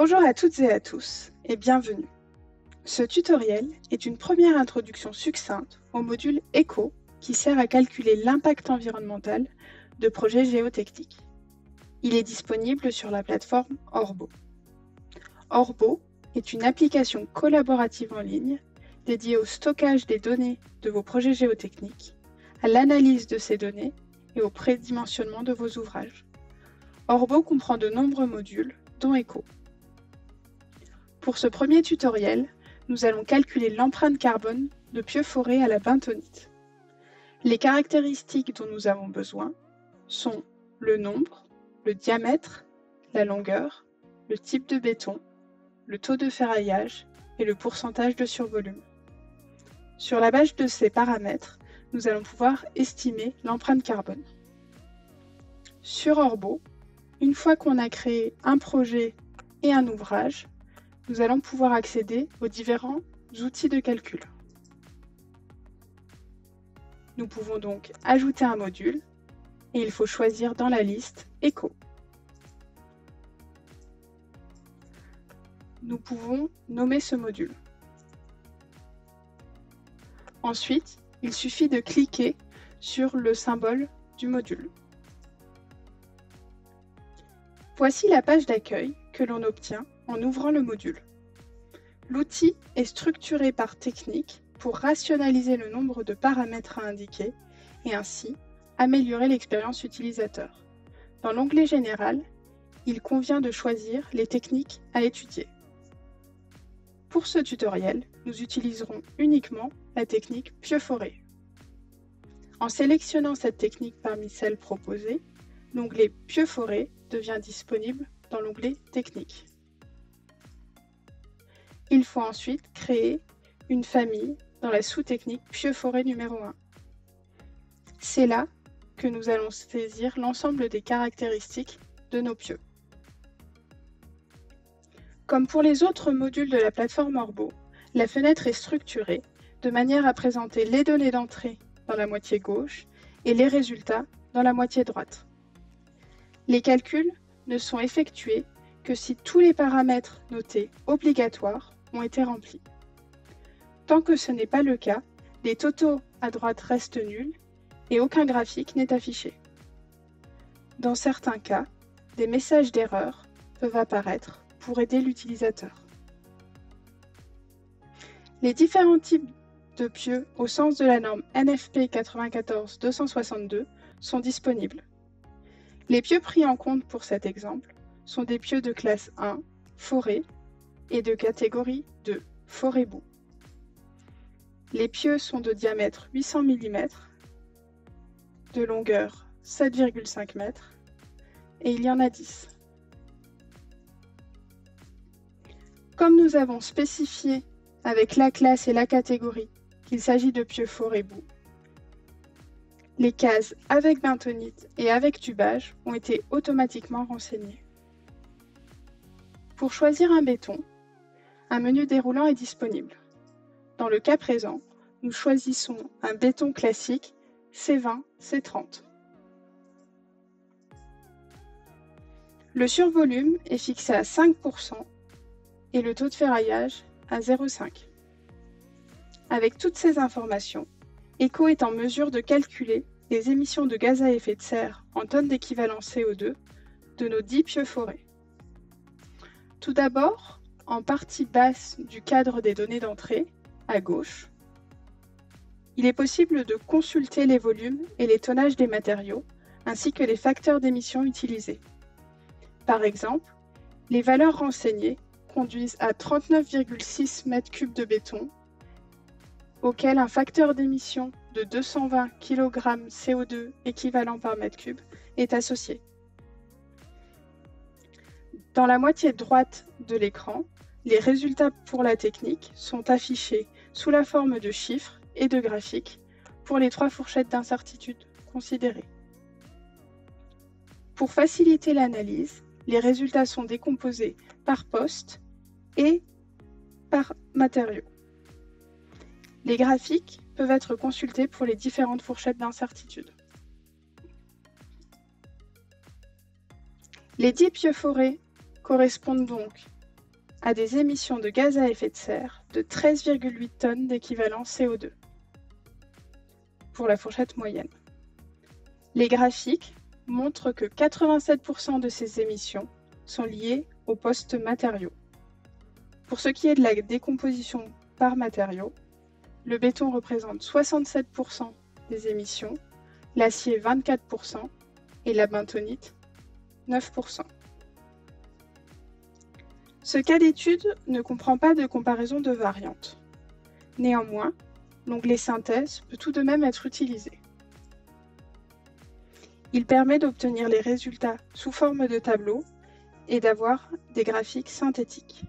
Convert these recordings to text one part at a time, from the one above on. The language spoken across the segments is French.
Bonjour à toutes et à tous et bienvenue. Ce tutoriel est une première introduction succincte au module ECO qui sert à calculer l'impact environnemental de projets géotechniques. Il est disponible sur la plateforme Orbo. Orbo est une application collaborative en ligne dédiée au stockage des données de vos projets géotechniques, à l'analyse de ces données et au prédimensionnement de vos ouvrages. Orbo comprend de nombreux modules, dont ECO. Pour ce premier tutoriel, nous allons calculer l'empreinte carbone de pieux-forêt à la bentonite. Les caractéristiques dont nous avons besoin sont le nombre, le diamètre, la longueur, le type de béton, le taux de ferraillage et le pourcentage de survolume. Sur la base de ces paramètres, nous allons pouvoir estimer l'empreinte carbone. Sur Orbo, une fois qu'on a créé un projet et un ouvrage, nous allons pouvoir accéder aux différents outils de calcul. Nous pouvons donc ajouter un module et il faut choisir dans la liste ECO. Nous pouvons nommer ce module. Ensuite, il suffit de cliquer sur le symbole du module. Voici la page d'accueil que l'on obtient en ouvrant le module. L'outil est structuré par technique pour rationaliser le nombre de paramètres à indiquer et ainsi améliorer l'expérience utilisateur. Dans l'onglet Général, il convient de choisir les techniques à étudier. Pour ce tutoriel, nous utiliserons uniquement la technique pieux-forêt. En sélectionnant cette technique parmi celles proposées, l'onglet pieux-forêt devient disponible dans l'onglet Technique. Il faut ensuite créer une famille dans la sous-technique pieux-forêt numéro 1. C'est là que nous allons saisir l'ensemble des caractéristiques de nos pieux. Comme pour les autres modules de la plateforme Orbo, la fenêtre est structurée de manière à présenter les données d'entrée dans la moitié gauche et les résultats dans la moitié droite. Les calculs ne sont effectués que si tous les paramètres notés obligatoires ont été remplis. Tant que ce n'est pas le cas, les totaux à droite restent nuls et aucun graphique n'est affiché. Dans certains cas, des messages d'erreur peuvent apparaître pour aider l'utilisateur. Les différents types de pieux au sens de la norme NFP 94-262 sont disponibles. Les pieux pris en compte pour cet exemple sont des pieux de classe 1, forêt, et de catégorie 2, forêt-boue. Les pieux sont de diamètre 800 mm, de longueur 7,5 m, et il y en a 10. Comme nous avons spécifié avec la classe et la catégorie qu'il s'agit de pieux forêt-boue, les cases avec bentonite et avec tubage ont été automatiquement renseignées. Pour choisir un béton, un menu déroulant est disponible. Dans le cas présent, nous choisissons un béton classique C20-C30. Le survolume est fixé à 5% et le taux de ferraillage à 0,5. Avec toutes ces informations, ECO est en mesure de calculer les émissions de gaz à effet de serre en tonnes d'équivalent CO2 de nos 10 pieux-forêts. Tout d'abord, en partie basse du cadre des données d'entrée, à gauche, il est possible de consulter les volumes et les tonnages des matériaux, ainsi que les facteurs d'émission utilisés. Par exemple, les valeurs renseignées conduisent à 39,6 m3 de béton, auquel un facteur d'émission de 220 kg CO2 équivalent par mètre cube est associé. Dans la moitié droite de l'écran, les résultats pour la technique sont affichés sous la forme de chiffres et de graphiques pour les 3 fourchettes d'incertitude considérées. Pour faciliter l'analyse, les résultats sont décomposés par poste et par matériau. Les graphiques peuvent être consultés pour les différentes fourchettes d'incertitude. Les 10 pieux-forêts correspondent donc a des émissions de gaz à effet de serre de 13,8 tonnes d'équivalent CO2 pour la fourchette moyenne. Les graphiques montrent que 87% de ces émissions sont liées aux postes matériaux. Pour ce qui est de la décomposition par matériaux, le béton représente 67% des émissions, l'acier 24% et la bentonite 9%. Ce cas d'étude ne comprend pas de comparaison de variantes. Néanmoins, l'onglet Synthèse peut tout de même être utilisé. Il permet d'obtenir les résultats sous forme de tableau et d'avoir des graphiques synthétiques.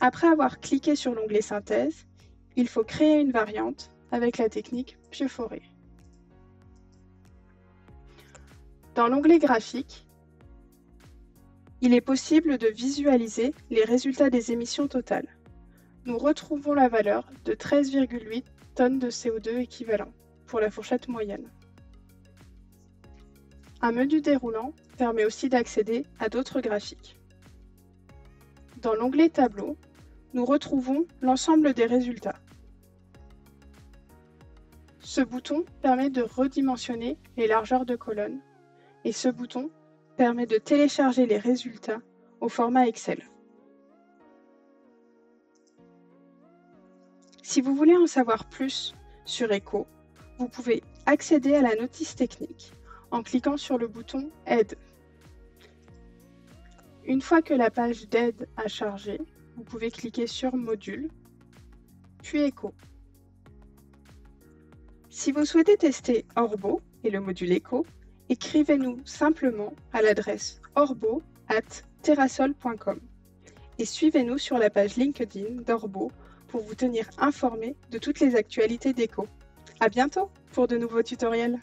Après avoir cliqué sur l'onglet Synthèse, il faut créer une variante avec la technique Pieforet. Dans l'onglet Graphique, il est possible de visualiser les résultats des émissions totales. Nous retrouvons la valeur de 13,8 tonnes de CO2 équivalent pour la fourchette moyenne. Un menu déroulant permet aussi d'accéder à d'autres graphiques. Dans l'onglet Tableau, nous retrouvons l'ensemble des résultats. Ce bouton permet de redimensionner les largeurs de colonnes et ce bouton permet de télécharger les résultats au format Excel. Si vous voulez en savoir plus sur ECO, vous pouvez accéder à la notice technique en cliquant sur le bouton Aide. Une fois que la page d'aide a chargé, vous pouvez cliquer sur Module, puis ECO. Si vous souhaitez tester Orbo et le module ECO, écrivez-nous simplement à l'adresse orbo@terrasol.com et suivez-nous sur la page LinkedIn d'Orbo pour vous tenir informé de toutes les actualités d'ECO. À bientôt pour de nouveaux tutoriels.